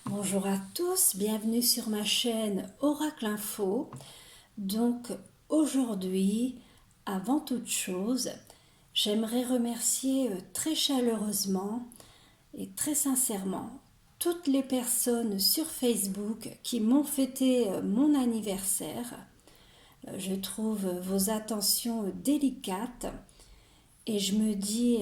Bonjour à tous, bienvenue sur ma chaîne Oracle Info. Donc aujourd'hui, avant toute chose, j'aimerais remercier très chaleureusement et très sincèrement toutes les personnes sur Facebook qui m'ont fêté mon anniversaire. Je trouve vos attentions délicates et je me dis,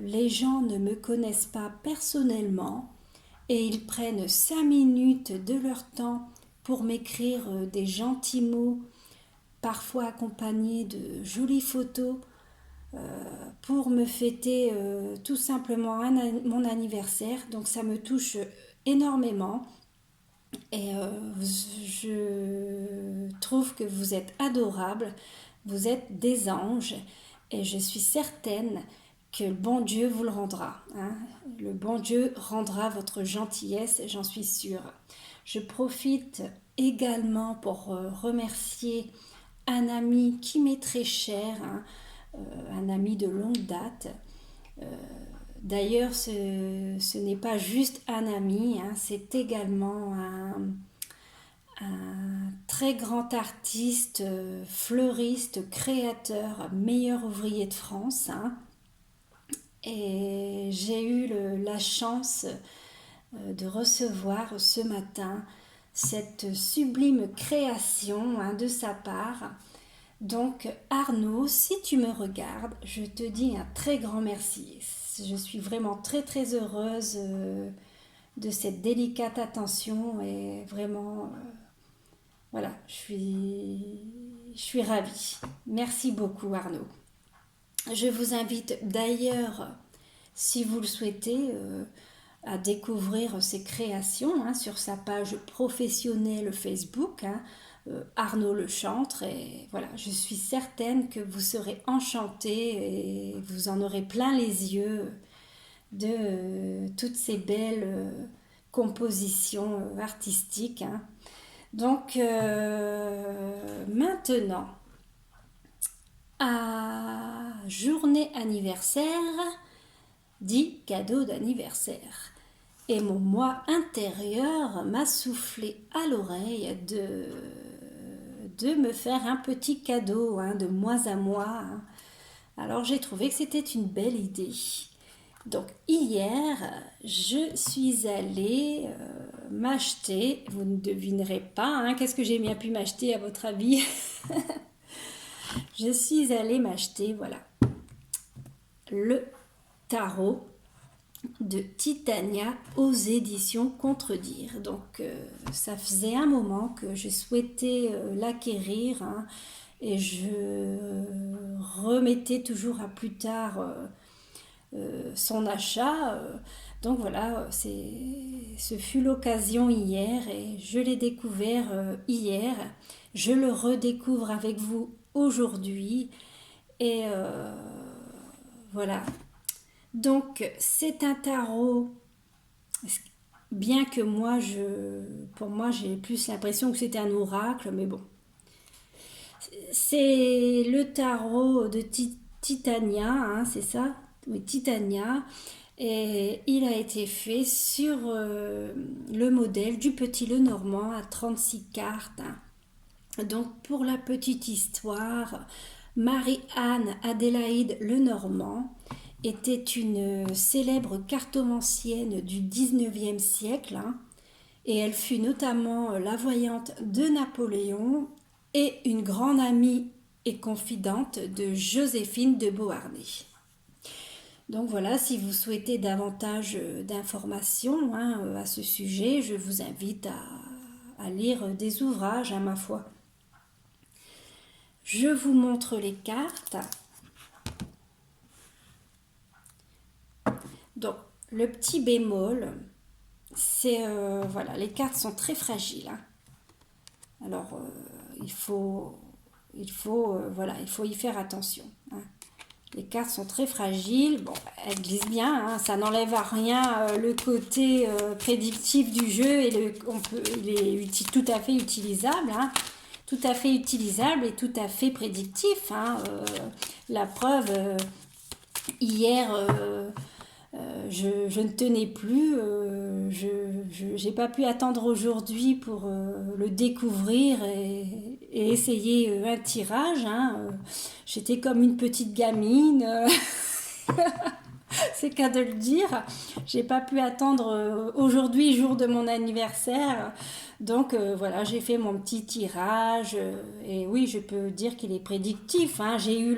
les gens ne me connaissent pas personnellement et ils prennent 5 minutes de leur temps pour m'écrire des gentils mots, parfois accompagnés de jolies photos, pour me fêter tout simplement mon anniversaire. Donc ça me touche énormément et je trouve que vous êtes adorables, vous êtes des anges et je suis certaine que le bon Dieu vous le rendra, hein. Le bon Dieu rendra votre gentillesse, j'en suis sûre. Je profite également pour remercier un ami qui m'est très cher, hein, un ami de longue date. D'ailleurs, ce n'est pas juste un ami, hein, c'est également un très grand artiste, fleuriste, créateur, meilleur ouvrier de France, hein. Et j'ai eu la chance de recevoir ce matin cette sublime création, hein, de sa part. Donc Arnaud, si tu me regardes, je te dis un très grand merci. Je suis vraiment très très heureuse de cette délicate attention et vraiment, voilà, je suis ravie. Merci beaucoup Arnaud. Je vous invite d'ailleurs, si vous le souhaitez, à découvrir ses créations, hein, sur sa page professionnelle Facebook, hein, Arnaud Le Chantre. Et voilà, je suis certaine que vous serez enchantés et vous en aurez plein les yeux de toutes ces belles compositions artistiques, hein. Donc maintenant, à journée anniversaire, dit cadeau d'anniversaire. Et mon moi intérieur m'a soufflé à l'oreille de me faire un petit cadeau, hein, de mois à mois, hein. Alors j'ai trouvé que c'était une belle idée. Donc hier, je suis allée m'acheter, vous ne devinerez pas, hein, qu'est-ce que j'ai bien pu m'acheter à votre avis? Je suis allée m'acheter, voilà, le tarot de Titania aux éditions Contredire. Donc ça faisait un moment que je souhaitais l'acquérir, hein, et je remettais toujours à plus tard son achat. Donc voilà, ce fut l'occasion hier et je l'ai découvert hier. Je le redécouvre avec vous aujourd'hui et voilà. Donc c'est un tarot, bien que pour moi j'ai plus l'impression que c'était un oracle, mais bon. C'est le tarot de Titania, hein, c'est ça? Oui, Titania. Et il a été fait sur le modèle du Petit Lenormand à 36 cartes, hein. Donc pour la petite histoire, Marie-Anne Adélaïde Lenormand était une célèbre cartomancienne du 19e siècle, hein, et elle fut notamment la voyante de Napoléon et une grande amie et confidente de Joséphine de Beauharnais. Donc voilà, si vous souhaitez davantage d'informations, hein, à ce sujet, je vous invite à lire des ouvrages, à ma foi. Je vous montre les cartes. Donc, le petit bémol, c'est, voilà, les cartes sont très fragiles, hein. Alors, voilà, il faut y faire attention, hein. Les cartes sont très fragiles. Bon, elles glissent bien, hein, ça n'enlève à rien le côté prédictif du jeu et il est tout à fait utilisable, hein, tout à fait utilisable et tout à fait prédictif, hein. La preuve, hier, je ne tenais plus, j'ai pas pu attendre aujourd'hui pour le découvrir et essayer un tirage, hein. J'étais comme une petite gamine, c'est qu'à de le dire. J'ai pas pu attendre aujourd'hui, jour de mon anniversaire. Donc voilà, j'ai fait mon petit tirage. Et oui, je peux dire qu'il est prédictif, hein. J'ai eu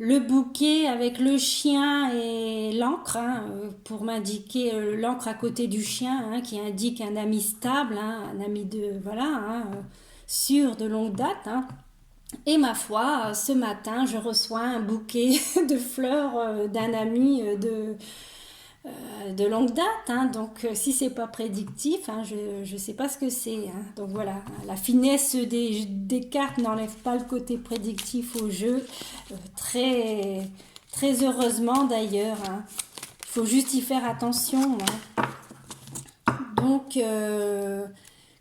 le bouquet avec le chien et l'encre, hein, pour m'indiquer l'encre à côté du chien, hein, qui indique un ami stable, hein, un ami de voilà, hein, sûr de longue date, hein. Et ma foi, ce matin, je reçois un bouquet de fleurs d'un ami de longue date, hein. Donc si c'est pas prédictif, hein, je sais pas ce que c'est, hein. Donc voilà, la finesse des cartes n'enlève pas le côté prédictif au jeu, très, très heureusement d'ailleurs, hein. Il faut juste y faire attention, hein. Donc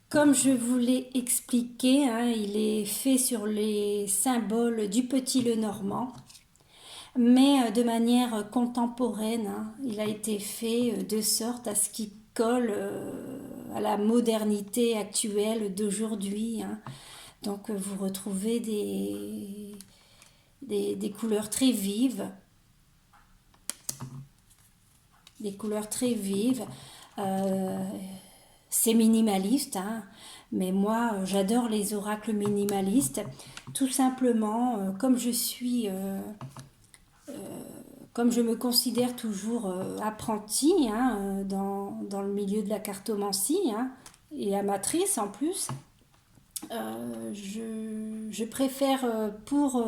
comme je vous l'ai expliqué, hein, il est fait sur les symboles du Petit Lenormand, mais de manière contemporaine, hein. Il a été fait de sorte à ce qu'il colle à la modernité actuelle d'aujourd'hui, hein. Donc vous retrouvez des couleurs très vives, des couleurs très vives. Euh, c'est minimaliste, hein, mais moi j'adore les oracles minimalistes, tout simplement comme je me considère toujours apprentie, hein, dans le milieu de la cartomancie, hein, et amatrice en plus. Je préfère pour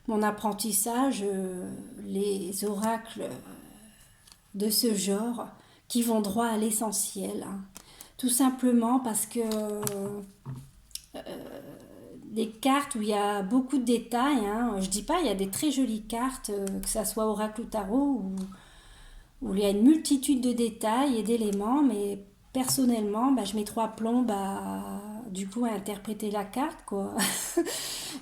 mon apprentissage les oracles de ce genre qui vont droit à l'essentiel, hein. Tout simplement parce que des cartes où il y a beaucoup de détails, hein. Je dis pas, il y a des très jolies cartes, que ça soit oracle ou tarot, où il y a une multitude de détails et d'éléments, mais personnellement, bah, je mets trois plombes du coup à interpréter la carte, quoi.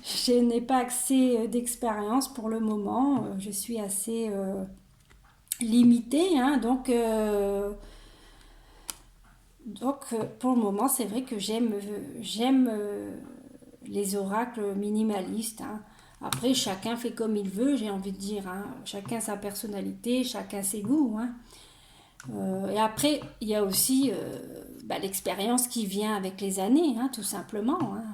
Je n'ai pas assez d'expérience pour le moment, je suis assez limitée, hein, donc pour le moment, c'est vrai que j'aime les oracles minimalistes, hein. Après, chacun fait comme il veut, j'ai envie de dire, hein. Chacun sa personnalité, chacun ses goûts, hein. Et après, il y a aussi bah, l'expérience qui vient avec les années, hein, tout simplement, hein.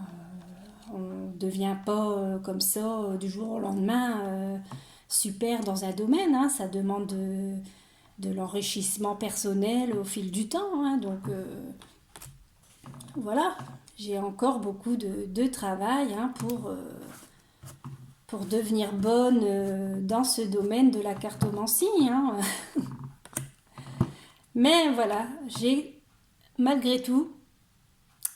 On ne devient pas comme ça du jour au lendemain super dans un domaine, hein. Ça demande de l'enrichissement personnel au fil du temps, hein. Donc voilà, j'ai encore beaucoup de travail, hein, pour devenir bonne dans ce domaine de la cartomancie, hein. Mais voilà, malgré tout,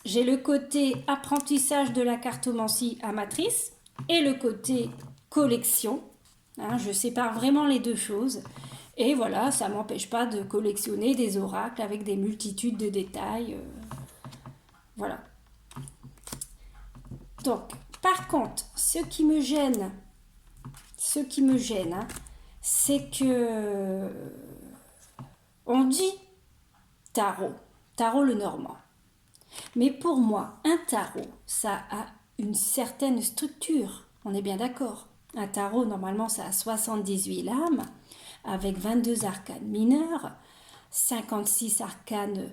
j'ai le côté apprentissage de la cartomancie amatrice et le côté collection, hein. Je sépare vraiment les deux choses. Et voilà, ça ne m'empêche pas de collectionner des oracles avec des multitudes de détails. Voilà. Donc, par contre, ce qui me gêne, hein, c'est que on dit tarot, tarot le normand. Mais pour moi, un tarot, ça a une certaine structure. On est bien d'accord. Un tarot, normalement, ça a 78 lames, avec 22 arcanes mineures, 56 arcanes,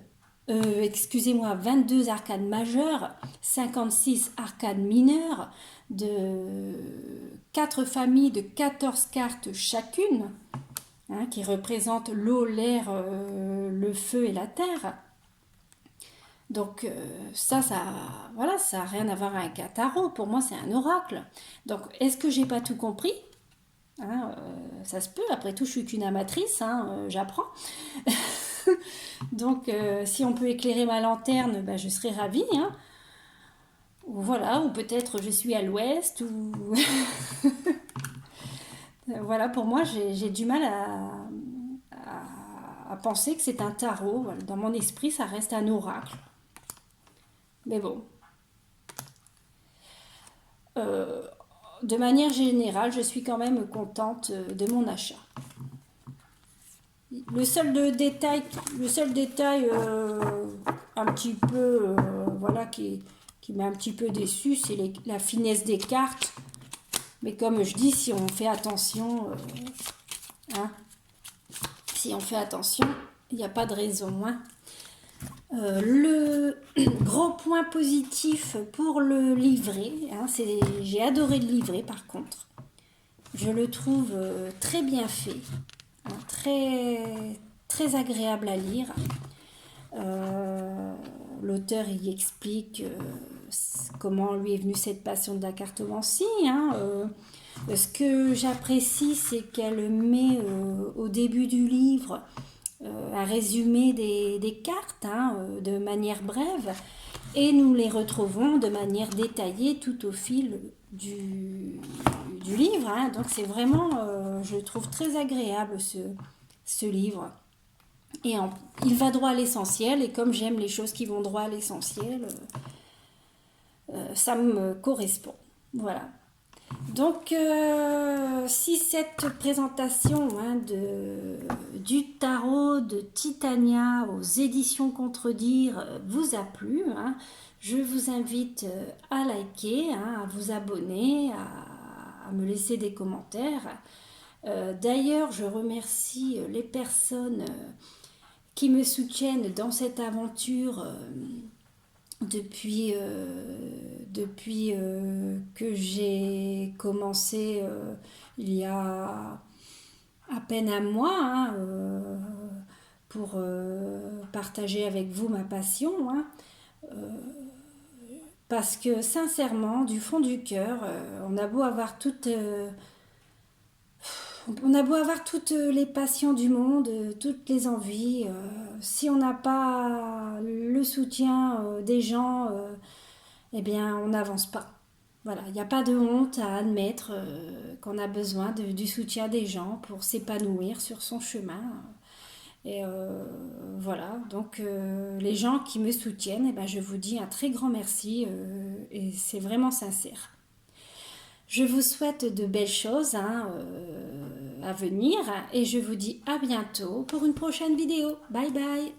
22 arcanes majeures, 56 arcanes mineures, de 4 familles de 14 cartes chacune, hein, qui représentent l'eau, l'air, le feu et la terre. Donc voilà, ça n'a rien à voir avec un tarot. Pour moi, c'est un oracle. Donc, est-ce que j'ai pas tout compris, hein, ça se peut. Après tout, je suis qu'une amatrice, hein, j'apprends. Donc, si on peut éclairer ma lanterne, ben, je serais ravie, hein. Ou voilà, ou peut-être je suis à l'ouest, ou voilà. Pour moi, j'ai du mal à penser que c'est un tarot. Voilà. Dans mon esprit, ça reste un oracle. Mais bon, euh, de manière générale, je suis quand même contente de mon achat. le seul détail un petit peu, voilà, qui m'a un petit peu déçu, c'est la finesse des cartes. Mais comme je dis, si on fait attention, hein, si on fait attention, il n'y a pas de raison. Hein. Le gros point positif pour le livret, hein, j'ai adoré le livret par contre. Je le trouve très bien fait, hein, très agréable à lire. L'auteur y explique comment lui est venue cette passion de la cartomancie. Hein, ce que j'apprécie, c'est qu'elle met au début du livre un résumé des cartes, hein, de manière brève, et nous les retrouvons de manière détaillée tout au fil du livre. Hein. Donc c'est vraiment, je trouve très agréable ce livre. Et il va droit à l'essentiel, et comme j'aime les choses qui vont droit à l'essentiel, ça me correspond. Voilà. Donc, si cette présentation, hein, du tarot de Titania aux éditions Contredire vous a plu, hein, je vous invite à liker, hein, à vous abonner, à me laisser des commentaires. D'ailleurs, je remercie les personnes qui me soutiennent dans cette aventure depuis que j'ai commencé il y a à peine un mois, hein, pour partager avec vous ma passion. Hein, parce que sincèrement, du fond du cœur, on a beau avoir toutes les passions du monde, toutes les envies, si on n'a pas le soutien des gens, eh bien on n'avance pas. Voilà, il n'y a pas de honte à admettre qu'on a besoin du soutien des gens pour s'épanouir sur son chemin. Et voilà, donc les gens qui me soutiennent, eh ben, je vous dis un très grand merci et c'est vraiment sincère. Je vous souhaite de belles choses, hein, à venir, et je vous dis à bientôt pour une prochaine vidéo. Bye bye!